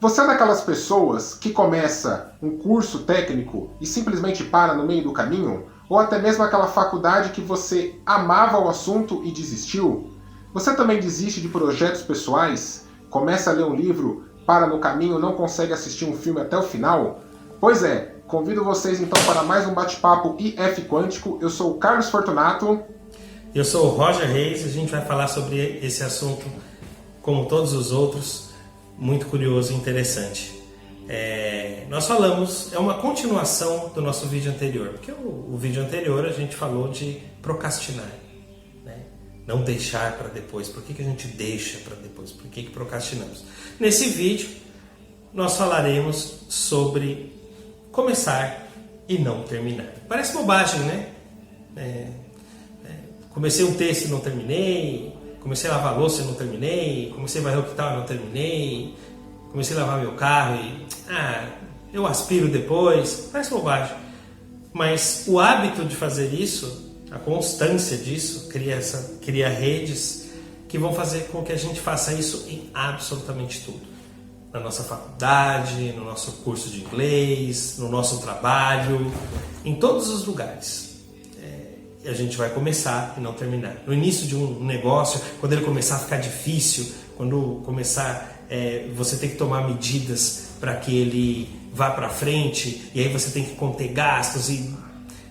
Você é daquelas pessoas que começa um curso técnico e simplesmente para no meio do caminho? Ou até mesmo aquela faculdade que você amava o assunto e desistiu? Você também desiste de projetos pessoais? Começa a ler um livro, para no caminho, não consegue assistir um filme até o final? Pois é, convido vocês então para mais um bate-papo IF Quântico. Eu sou o Carlos Fortunato. Eu sou o Roger Reis e a gente vai falar sobre esse assunto, como todos os outros, muito curioso e interessante. Nós falamos, é uma continuação do nosso vídeo anterior, porque o vídeo anterior a gente falou de procrastinar, né? Não deixar para depois. Por que a gente deixa para depois? Por que procrastinamos? Nesse vídeo nós falaremos sobre começar e não terminar. Parece bobagem, né? Comecei um texto e não terminei, comecei a lavar a louça e não terminei, comecei a varrer o quintal e não terminei, comecei a lavar meu carro e eu aspiro depois. Parece bobagem. Mas o hábito de fazer isso, a constância disso, cria redes que vão fazer com que a gente faça isso em absolutamente tudo. Na nossa faculdade, no nosso curso de inglês, no nosso trabalho, em todos os lugares. A gente vai começar e não terminar. No início de um negócio, quando ele começar a ficar difícil, quando começar, você tem que tomar medidas para que ele vá para frente, e aí você tem que conter gastos e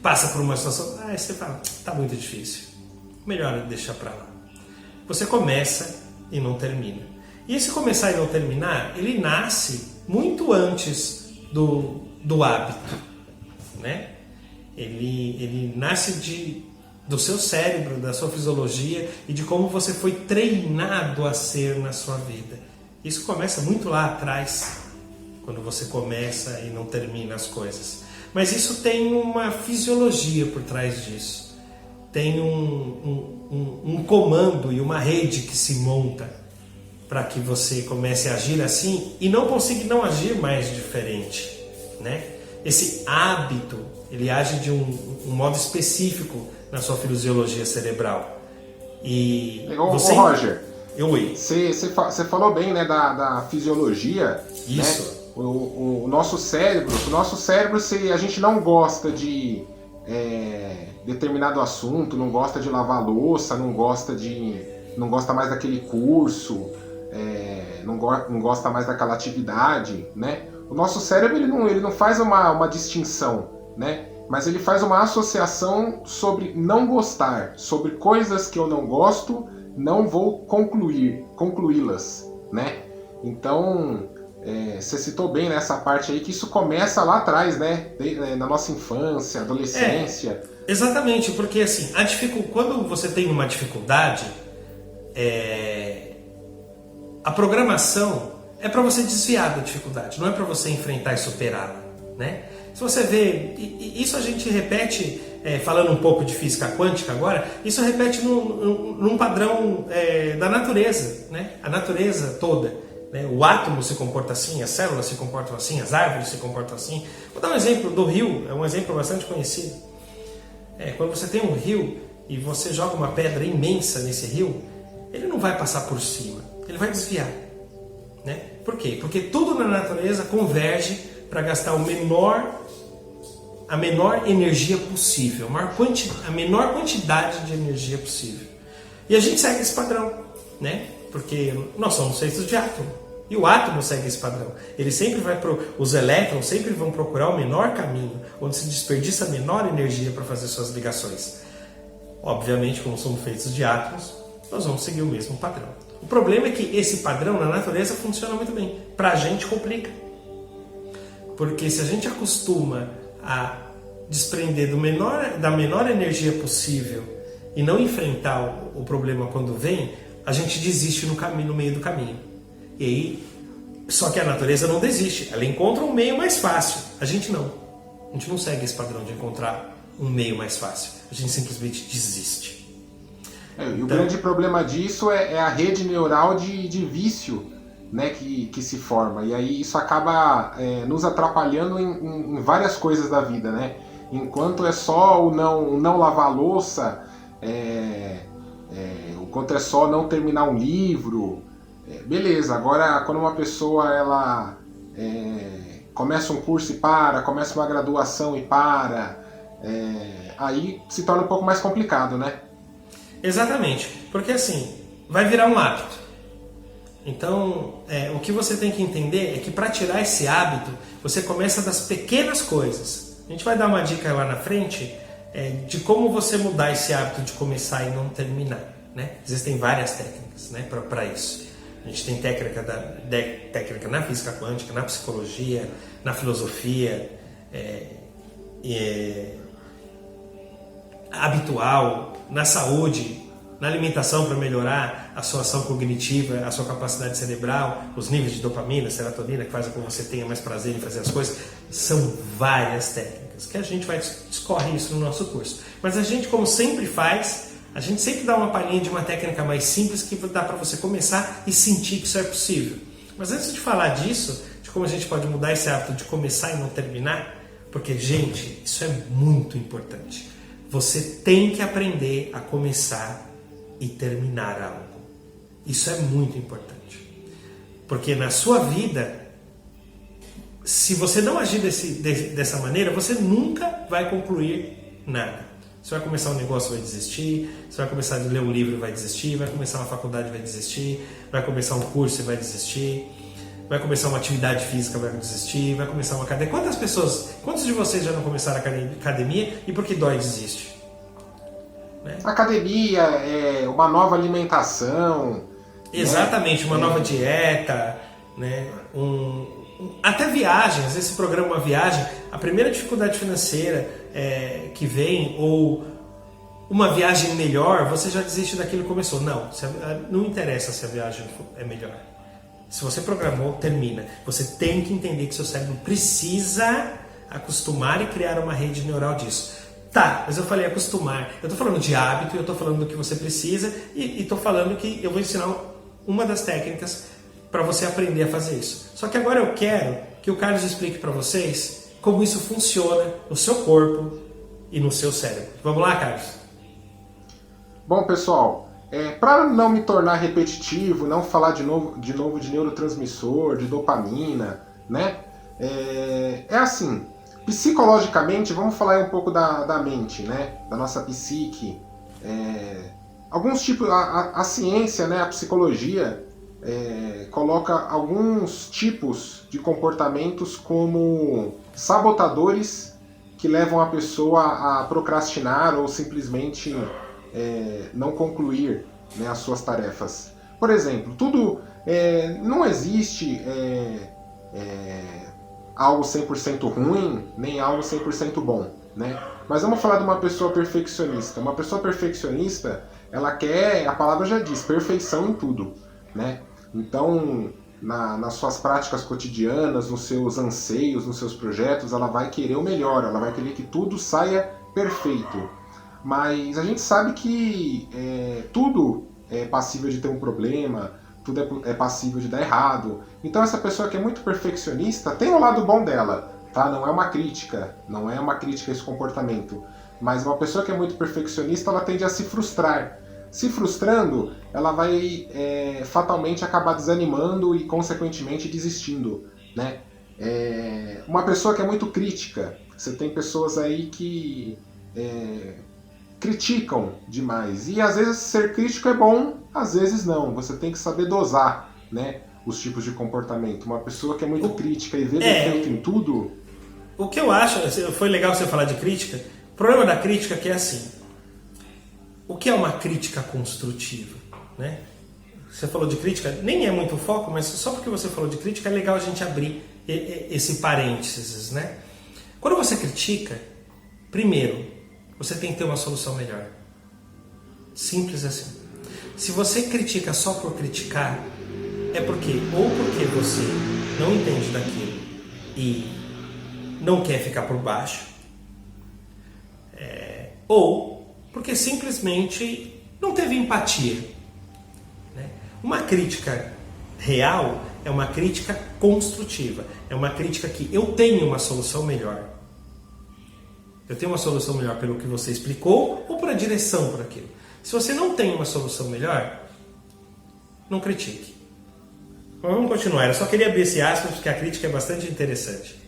passa por uma situação, aí você fala, tá muito difícil, melhor deixar para lá. Você começa e não termina. E esse começar e não terminar, ele nasce muito antes do hábito, né? Ele nasce do seu cérebro, da sua fisiologia e de como você foi treinado a ser na sua vida. Isso começa muito lá atrás, quando você começa e não termina as coisas. Mas isso tem uma fisiologia por trás disso. Tem um comando e uma rede que se monta para que você comece a agir assim e não consiga não agir mais diferente, né? Esse hábito, ele age de um modo específico na sua fisiologia cerebral. E você... Roger, Oi. Você falou bem, né, da fisiologia. Isso. Né? O nosso cérebro, se a gente não gosta de determinado assunto, não gosta de lavar louça, não gosta mais daquele curso, não gosta mais daquela atividade, né? O nosso cérebro ele não faz uma distinção, né? Mas ele faz uma associação sobre não gostar, sobre coisas que eu não gosto, não vou concluí-las, né? Então, você citou bem nessa parte aí que isso começa lá atrás, né? Na nossa infância, adolescência. Exatamente, porque assim, quando você tem uma dificuldade, a programação é para você desviar da dificuldade, não é para você enfrentar e superá-la, né? Se você vê, isso a gente repete, falando um pouco de física quântica agora, isso repete num padrão da natureza, né? A natureza toda, né? O átomo se comporta assim, as células se comportam assim, as árvores se comportam assim. Vou dar um exemplo do rio, é um exemplo bastante conhecido. Quando você tem um rio e você joga uma pedra imensa nesse rio, ele não vai passar por cima, ele vai desviar. Né? Por quê? Porque tudo na natureza converge para gastar a menor energia possível, a menor quantidade de energia possível. E a gente segue esse padrão, né? Porque nós somos feitos de átomo. E o átomo segue esse padrão. Os elétrons sempre vão procurar o menor caminho, onde se desperdiça a menor energia para fazer suas ligações. Obviamente, como somos feitos de átomos, nós vamos seguir o mesmo padrão. O problema é que esse padrão na natureza funciona muito bem. Para a gente complica. Porque se a gente acostuma a desprender da menor energia possível e não enfrentar o problema quando vem, a gente desiste no meio do caminho. E aí, só que a natureza não desiste. Ela encontra um meio mais fácil. A gente não. A gente não segue esse padrão de encontrar um meio mais fácil. A gente simplesmente desiste. E o grande problema disso é a rede neural de vício, né, que se forma. E aí isso acaba nos atrapalhando em várias coisas da vida, né? Enquanto é só o não lavar a louça, enquanto é só não terminar um livro, beleza. Agora, quando uma pessoa começa um curso e para, começa uma graduação e para, aí se torna um pouco mais complicado, né? Exatamente, porque assim, vai virar um hábito. Então, o que você tem que entender é que para tirar esse hábito, você começa das pequenas coisas. A gente vai dar uma dica lá na frente de como você mudar esse hábito de começar e não terminar, né? Existem várias técnicas, né, para isso. A gente tem técnica na física quântica, na psicologia, na filosofia, habitual, na saúde, na alimentação para melhorar a sua ação cognitiva, a sua capacidade cerebral, os níveis de dopamina, serotonina, que fazem com que você tenha mais prazer em fazer as coisas. São várias técnicas que a gente vai discorrer isso no nosso curso. Mas a gente, como sempre faz, a gente sempre dá uma palhinha de uma técnica mais simples que dá para você começar e sentir que isso é possível. Mas antes de falar disso, de como a gente pode mudar esse hábito de começar e não terminar, porque, gente, isso é muito importante. Você tem que aprender a começar e terminar algo. Isso é muito importante. Porque na sua vida, se você não agir dessa maneira, você nunca vai concluir nada. Você vai começar um negócio e vai desistir, você vai começar a ler um livro e vai desistir, vai começar uma faculdade e vai desistir, vai começar um curso e vai desistir, vai começar uma atividade física e vai desistir, vai começar uma academia. Quantos de vocês já não começaram a academia e por que dói desiste? Né? Academia, uma nova alimentação. Exatamente, né? uma nova dieta, né? Até viagens, esse programa Uma Viagem, a primeira dificuldade financeira que vem, ou uma viagem melhor, você já desiste daquilo que começou. Não interessa se a viagem é melhor. Se você programou, termina. Você tem que entender que seu cérebro precisa acostumar e criar uma rede neural disso. Tá, mas eu falei acostumar. Eu estou falando de hábito, eu estou falando do que você precisa e estou falando que eu vou ensinar uma das técnicas para você aprender a fazer isso. Só que agora eu quero que o Carlos explique para vocês como isso funciona no seu corpo e no seu cérebro. Vamos lá, Carlos? Bom, pessoal, para não me tornar repetitivo, não falar de novo de neurotransmissor, de dopamina, né? É assim, psicologicamente, vamos falar aí um pouco da mente, né? Da nossa psique. Alguns tipos, a ciência, né? A psicologia coloca alguns tipos de comportamentos como sabotadores que levam a pessoa a procrastinar ou simplesmente não concluir, né, as suas tarefas. Por exemplo, não existe algo 100% ruim, nem algo 100% bom, né? Mas vamos falar de uma pessoa perfeccionista. Uma pessoa perfeccionista, ela quer, a palavra já diz, perfeição em tudo, né? Então, nas suas práticas cotidianas, nos seus anseios, nos seus projetos, ela vai querer o melhor, ela vai querer que tudo saia perfeito. Mas a gente sabe que tudo é passível de ter um problema, tudo é passível de dar errado. Então essa pessoa que é muito perfeccionista tem o lado bom dela, tá? Não é uma crítica a esse comportamento. Mas uma pessoa que é muito perfeccionista, ela tende a se frustrar. Se frustrando, ela vai fatalmente acabar desanimando e, consequentemente, desistindo, né? Uma pessoa que é muito crítica, você tem pessoas aí que criticam demais. E, às vezes, ser crítico é bom, às vezes não. Você tem que saber dosar, né, os tipos de comportamento. Uma pessoa que é muito crítica e vê defeito em tudo... O que eu acho, foi legal você falar de crítica, o problema da crítica é que é assim... O que é uma crítica construtiva, né? Você falou de crítica, nem é muito foco, mas só porque você falou de crítica é legal a gente abrir esse parênteses, né? Quando você critica, primeiro, você tem que ter uma solução melhor. Simples assim. Se você critica só por criticar, é porque você não entende daquilo e não quer ficar por baixo, ou porque simplesmente não teve empatia, né? Uma crítica real é uma crítica construtiva, é uma crítica que eu tenho uma solução melhor. Eu tenho uma solução melhor pelo que você explicou ou por a direção por aquilo. Se você não tem uma solução melhor, não critique. Mas vamos continuar. Eu só queria abrir esse aspas porque a crítica é bastante interessante.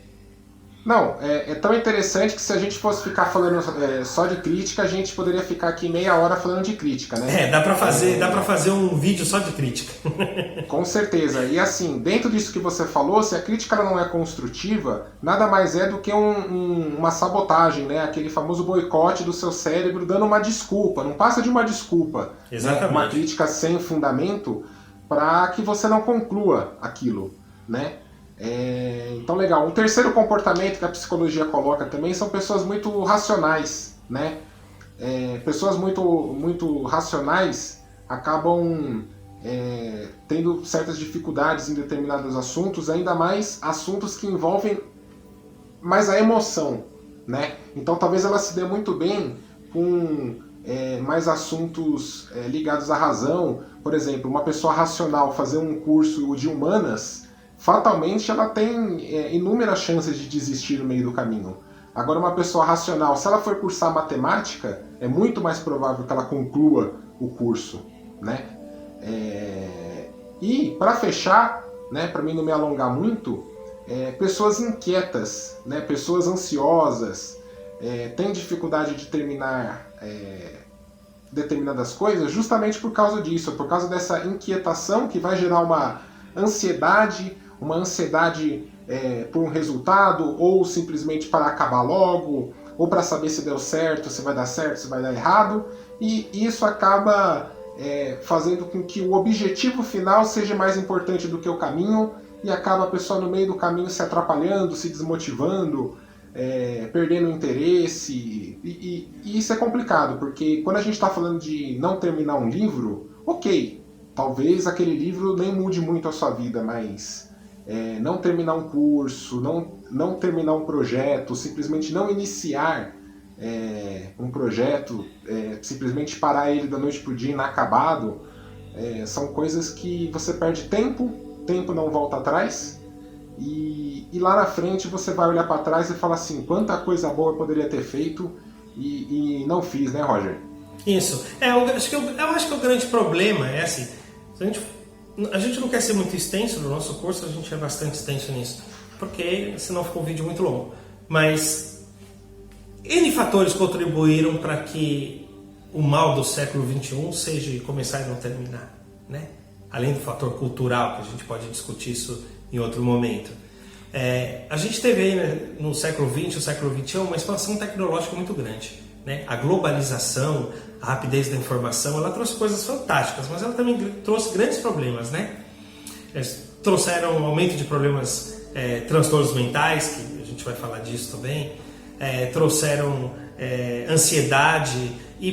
Não, é tão interessante que se a gente fosse ficar falando só de crítica, a gente poderia ficar aqui meia hora falando de crítica, né? Dá pra fazer um vídeo só de crítica. Com certeza. E assim, dentro disso que você falou, se a crítica ela não é construtiva, nada mais é do que uma sabotagem, né? Aquele famoso boicote do seu cérebro dando uma desculpa. Não passa de uma desculpa. Exatamente. Né? Uma crítica sem fundamento para que você não conclua aquilo, né? Então, legal. Um terceiro comportamento que a psicologia coloca também são pessoas muito racionais, né? Pessoas muito racionais acabam tendo certas dificuldades em determinados assuntos, ainda mais assuntos que envolvem mais a emoção, né? Então, talvez ela se dê muito bem com mais assuntos ligados à razão. Por exemplo, uma pessoa racional fazer um curso de humanas, fatalmente ela tem inúmeras chances de desistir no meio do caminho. Agora, uma pessoa racional, se ela for cursar matemática, é muito mais provável que ela conclua o curso, né? E, para fechar, né, para mim não me alongar muito, pessoas inquietas, né, pessoas ansiosas, têm dificuldade de terminar determinadas coisas justamente por causa disso, por causa dessa inquietação que vai gerar uma ansiedade por um resultado, ou simplesmente para acabar logo, ou para saber se deu certo, se vai dar certo, se vai dar errado, e isso acaba fazendo com que o objetivo final seja mais importante do que o caminho, e acaba a pessoa no meio do caminho se atrapalhando, se desmotivando, perdendo o interesse, e isso é complicado, porque quando a gente está falando de não terminar um livro, ok, talvez aquele livro nem mude muito a sua vida, mas não terminar um curso, não terminar um projeto, simplesmente não iniciar um projeto, simplesmente parar ele da noite para o dia inacabado, são coisas que você perde tempo não volta atrás, e lá na frente você vai olhar para trás e falar assim, quanta coisa boa eu poderia ter feito e não fiz, né, Roger? Isso. Eu acho que o grande problema é assim, a gente não quer ser muito extenso no nosso curso, a gente é bastante extenso nisso, porque senão ficou um vídeo muito longo. Mas N fatores contribuíram para que o mal do século XXI seja começar e não terminar, né? Além do fator cultural, que a gente pode discutir isso em outro momento. A gente teve aí, né, no século XX, o século XXI, uma expansão tecnológica muito grande, né? A globalização, a rapidez da informação, ela trouxe coisas fantásticas, mas ela também trouxe grandes problemas, né? Trouxeram um aumento de problemas, transtornos mentais, que a gente vai falar disso também, trouxeram ansiedade e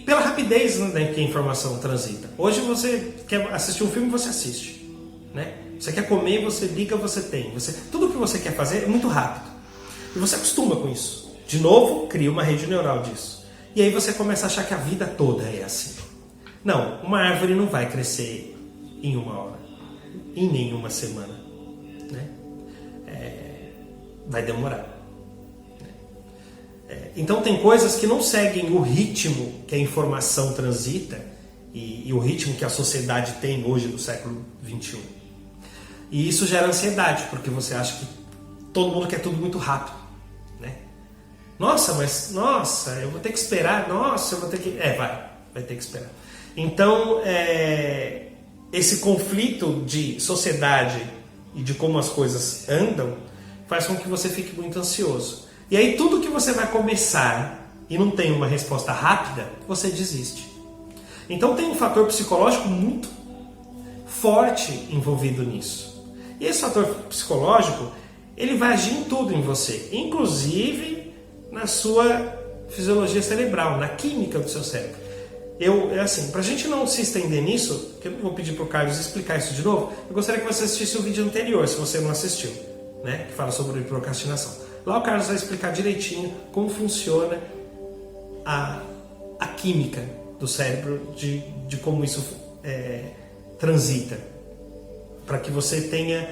pela rapidez, né, que a informação transita. Hoje você quer assistir um filme, você assiste, né? Você quer comer, você liga, você tem. Tudo o que você quer fazer é muito rápido. E você acostuma com isso. De novo, cria uma rede neural disso. E aí você começa a achar que a vida toda é assim. Não, uma árvore não vai crescer em uma hora, em nenhuma semana, né? Vai demorar. Então tem coisas que não seguem o ritmo que a informação transita e o ritmo que a sociedade tem hoje no século XXI. E isso gera ansiedade, porque você acha que todo mundo quer tudo muito rápido, né? Nossa, eu vou ter que esperar, eu vou ter que... vai ter que esperar. Então, esse conflito de sociedade e de como as coisas andam faz com que você fique muito ansioso. E aí tudo que você vai começar e não tem uma resposta rápida, você desiste. Então tem um fator psicológico muito forte envolvido nisso. E esse fator psicológico, ele vai agir em tudo em você, inclusive na sua fisiologia cerebral, na química do seu cérebro. Pra gente não se estender nisso, que eu não vou pedir pro Carlos explicar isso de novo, eu gostaria que você assistisse o vídeo anterior, se você não assistiu, né, que fala sobre procrastinação. Lá o Carlos vai explicar direitinho como funciona a química do cérebro, de como isso transita, para que você tenha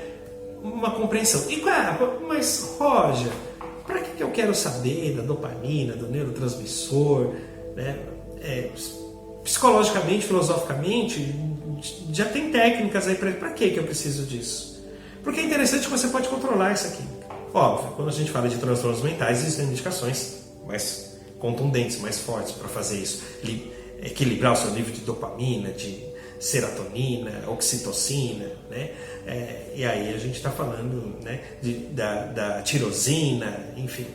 uma compreensão. E mas Roger, para que eu quero saber da dopamina, do neurotransmissor, né? psicologicamente, filosoficamente, já tem técnicas aí para que eu preciso disso? Porque é interessante que você pode controlar essa química. Óbvio, quando a gente fala de transtornos mentais, existem indicações mais contundentes, mais fortes para fazer isso. Equilibrar o seu nível de dopamina, de serotonina, oxitocina, né? E aí a gente está falando, né, da tirosina, enfim.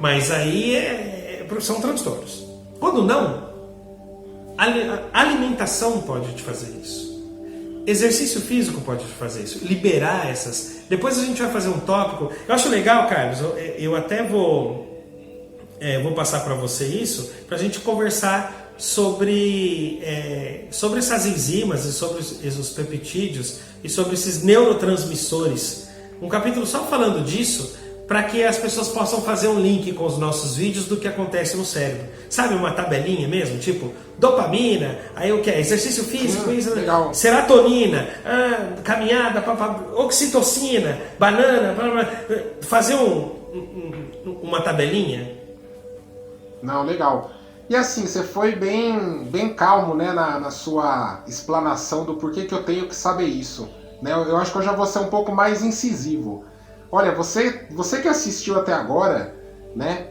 Mas aí são transtornos. Quando não, a alimentação pode te fazer isso. Exercício físico pode te fazer isso. Liberar essas... Depois a gente vai fazer um tópico. Eu acho legal, Carlos, eu até vou passar para você isso, para a gente conversar sobre essas enzimas e sobre os peptídeos e sobre esses neurotransmissores. Um capítulo só falando disso, para que as pessoas possam fazer um link com os nossos vídeos do que acontece no cérebro. Sabe, uma tabelinha mesmo? Tipo, dopamina, aí o que é? Exercício físico, serotonina, caminhada, oxitocina, banana, fazer uma tabelinha. Não, legal. E assim, você foi bem calmo, né, na sua explanação do porquê que eu tenho que saber isso. Né? Eu acho que eu já vou ser um pouco mais incisivo. Olha, você que assistiu até agora, né,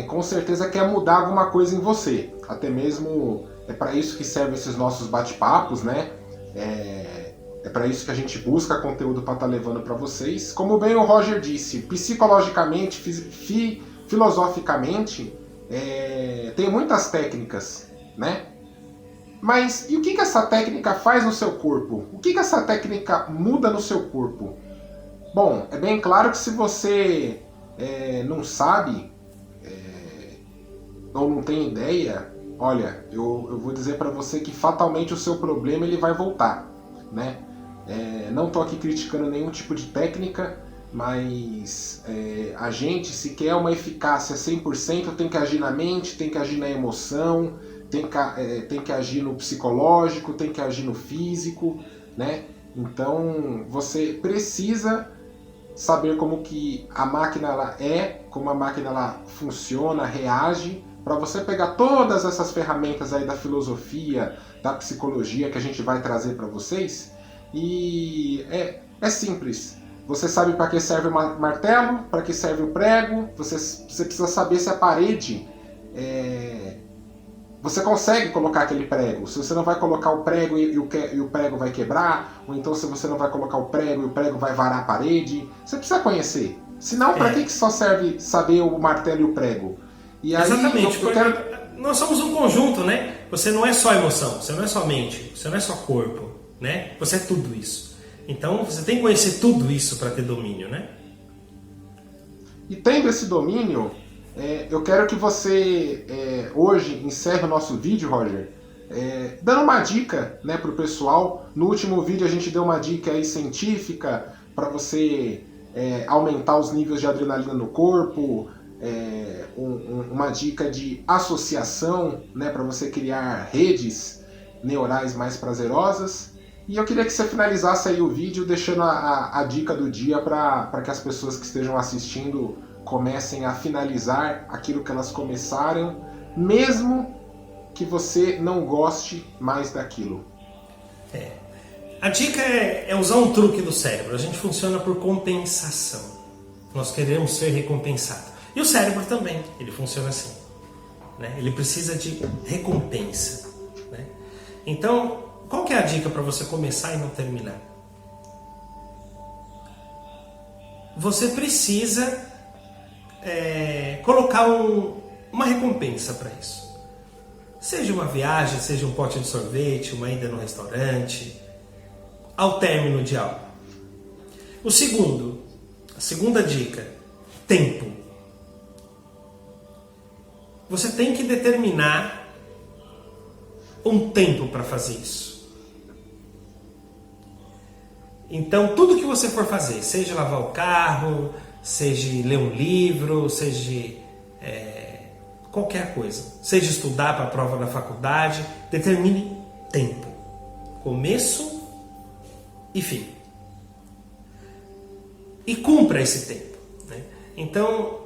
com certeza quer mudar alguma coisa em você. Até mesmo é para isso que servem esses nossos bate-papos, né? É para isso que a gente busca conteúdo para estar levando para vocês. Como bem o Roger disse, psicologicamente, filosoficamente, tem muitas técnicas, né? Mas e o que essa técnica faz no seu corpo? O que essa técnica muda no seu corpo? Bom, é bem claro que se você não sabe ou não tem ideia, olha, eu vou dizer para você que fatalmente o seu problema ele vai voltar, né? Não estou aqui criticando nenhum tipo de técnica, mas a gente, se quer uma eficácia 100%, tem que agir na mente, tem que agir na emoção, tem que agir no psicológico, tem que agir no físico, né? Então você precisa saber como que a máquina ela como a máquina ela funciona, reage, para você pegar todas essas ferramentas aí da filosofia, da psicologia que a gente vai trazer para vocês. E é simples. Você sabe para que serve o martelo, para que serve o prego, você precisa saber se a parede você consegue colocar aquele prego. Se você não vai colocar o prego e o prego vai quebrar, ou então se você não vai colocar o prego e o prego vai varar a parede, você precisa conhecer. Senão, para que só serve saber o martelo e o prego? E aí, exatamente. Nós somos um conjunto, né? Você não é só emoção, você não é só mente, você não é só corpo, né? Você é tudo isso. Então, você tem que conhecer tudo isso para ter domínio, né? E tendo esse domínio, eu quero que você hoje encerre o nosso vídeo, Roger, dando uma dica, né, para o pessoal. No último vídeo a gente deu uma dica aí científica para você aumentar os níveis de adrenalina no corpo, uma dica de associação, né, para você criar redes neurais mais prazerosas. E eu queria que você finalizasse aí o vídeo deixando a dica do dia para que as pessoas que estejam assistindo comecem a finalizar aquilo que elas começaram, mesmo que você não goste mais daquilo. A dica é usar um truque do cérebro. A gente funciona por compensação. Nós queremos ser recompensado. E o cérebro também, ele funciona assim, né? Ele precisa de recompensa, né? Então, qual que é a dica para você começar e não terminar? Você precisa colocar uma recompensa para isso. Seja uma viagem, seja um pote de sorvete, uma ida no restaurante, ao término de algo. A segunda dica, tempo. Você tem que determinar um tempo para fazer isso. Então, tudo que você for fazer, seja lavar o carro, seja ler um livro, seja qualquer coisa, seja estudar para a prova da faculdade, determine tempo, começo e fim, e cumpra esse tempo, né? Então,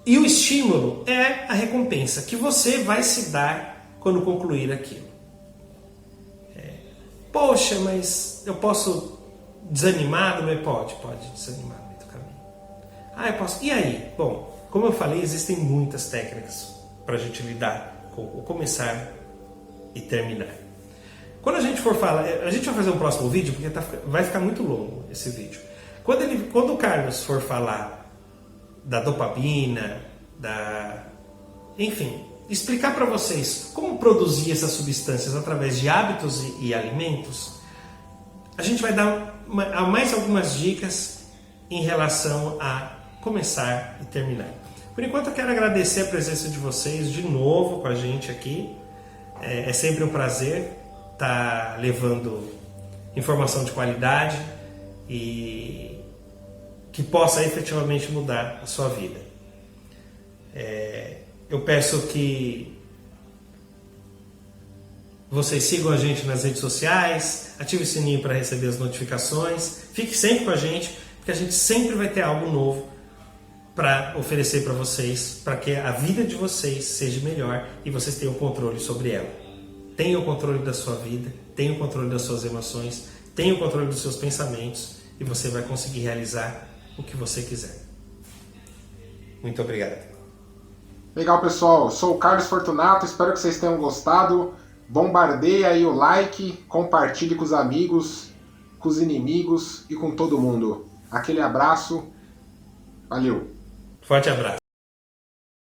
e o estímulo é a recompensa que você vai se dar quando concluir aquilo. Poxa, mas eu posso desanimar no meio? Pode desanimar no meio do caminho. Eu posso. E aí? Bom, como eu falei, existem muitas técnicas para a gente lidar com o começar e terminar. Quando a gente for falar, a gente vai fazer um próximo vídeo, porque vai ficar muito longo esse vídeo. Quando o Carlos for falar da dopamina, enfim, explicar para vocês como produzir essas substâncias através de hábitos e alimentos, a gente vai dar mais algumas dicas em relação a começar e terminar. Por enquanto eu quero agradecer a presença de vocês de novo com a gente aqui. É sempre um prazer estar levando informação de qualidade e que possa efetivamente mudar a sua vida. Eu peço que vocês sigam a gente nas redes sociais, ative o sininho para receber as notificações, fique sempre com a gente, porque a gente sempre vai ter algo novo para oferecer para vocês, para que a vida de vocês seja melhor e vocês tenham controle sobre ela. Tenha o controle da sua vida, tenha o controle das suas emoções, tenha o controle dos seus pensamentos e você vai conseguir realizar o que você quiser. Muito obrigado. Legal, pessoal. Sou o Carlos Fortunato, espero que vocês tenham gostado. Bombardeie aí o like, compartilhe com os amigos, com os inimigos e com todo mundo. Aquele abraço. Valeu. Forte abraço.